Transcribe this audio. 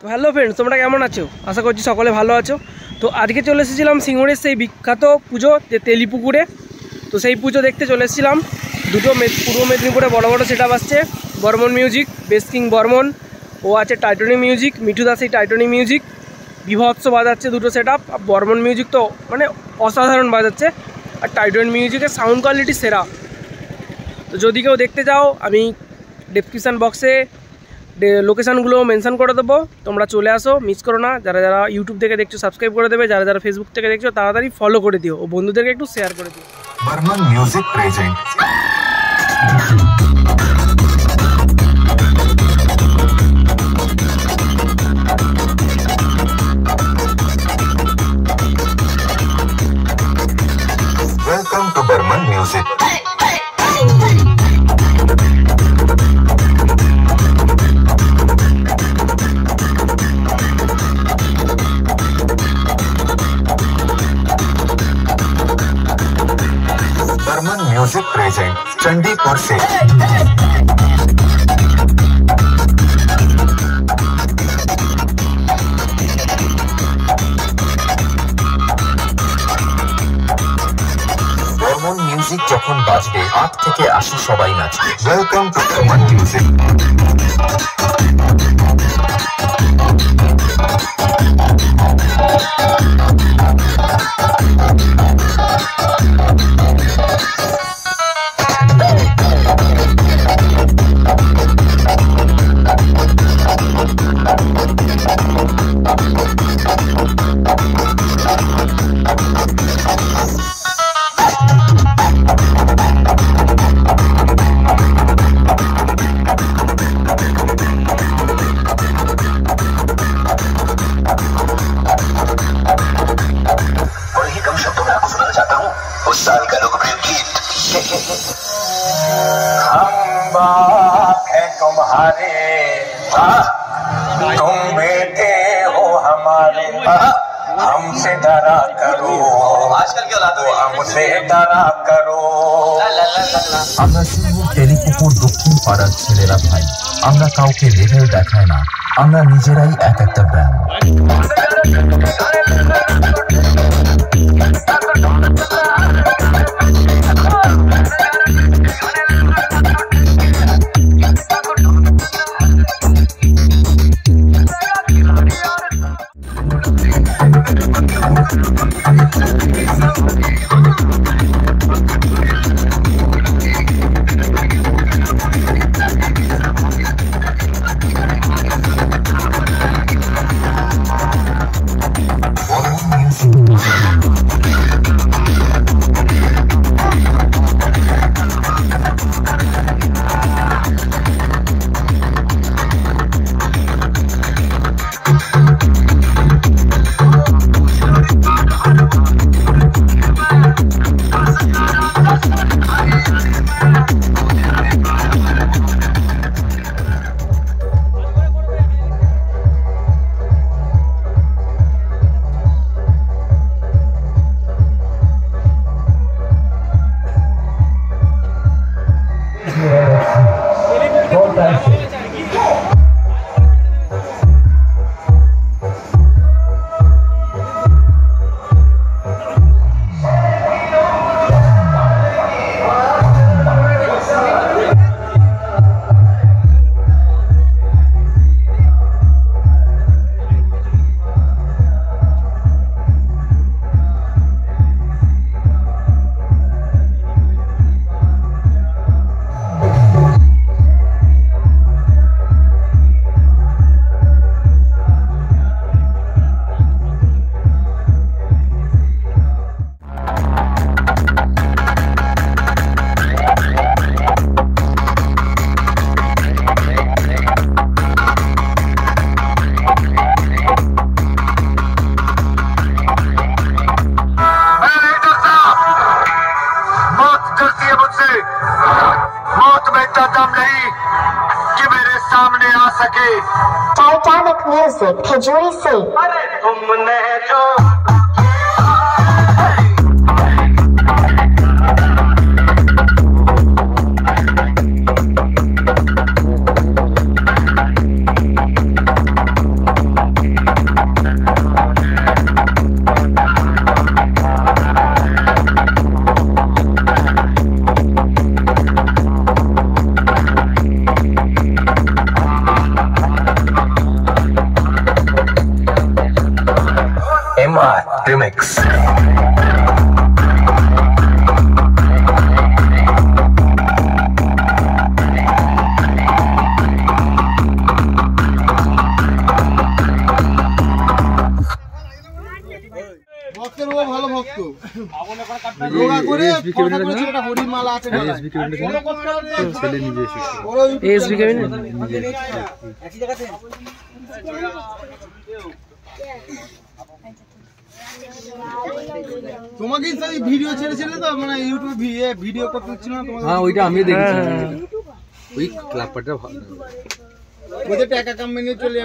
তো hello friends, তোমরা কেমন আছো? আশা করছি সকলে ভালো আছো। তো আজকে চলে এসেছিলাম সিঙ্গুরের সেই বিখ্যাত পুজো তেলিপুকুরে। তো সেই পুজো দেখতে চলে এসেছিলাম। দুটো পূর্ব মেদিনীপুরে বড় বড় সেট আপ আসছে। Burman music, bass king Burman, ও আছে টাইটানিক মিউজিক, মিঠু দাস এই টাইটানিক মিউজিক, বিভৎস বাজাচ্ছে দুটো সেট আপ। বর্মন মিউজিক তো মানে অসাধারণ বাজাচ্ছে, আর টাইটানিক মিউজিকের সাউন্ড কোয়ালিটি সেরা। তো যদি কেউ দেখতে চাও, আমি ডেসক্রিপশান বক্সে লোকেশানগুলো মেনশন করে দেবো, তোমরা চলে আসো, মিস করো না। যারা যারা ইউটিউব থেকে দেখছো সাবস্ক্রাইব করে দেবে, যারা যারা ফেসবুক থেকে দেখছো তাড়াতাড়ি ফলো করে দিও ও বন্ধুদেরকে একটু শেয়ার করে দিও। Barman music present welcome to Barman music. Barman music present Chandipur से। বর্মন মিউজিক যখন বাজবে 8 থেকে 80 সবাই নাচবে। Welcome to Barman music. उस साल का लोकप्रिय गीत हम बाप हैं तुम्हारे, तुम बेटे हो हमारे, हमसे डरा करो, आजकल क्या औलाद हो, हमसे डरा करो। আমরা সিঙ্গুর তেলিপুকুর দক্ষিণ পাড়ার ছেলেরা ভাই, আমরা কাউকে লেভেল দেখাই না, আমরা নিজেরাই এক একটা brand. Titanic Music, Kajuri Singh. Remix. ভক্তের ও ভালো ভক্ত যোগা করে কথা বলেছে এটা হরিমালা আছে ছেলে নিজে এসেছে এসবি কেবিন তোমাকে সেই ভিডিও ছেড়েছিলে তো মানে ইউটিউবে ভিডিও করতে হচ্ছিল না তোমাদের? হ্যাঁ ওইটা আমি দেখেছি ওই ক্লাবটা ভালো ওদের টাকা কাম মেনে চলে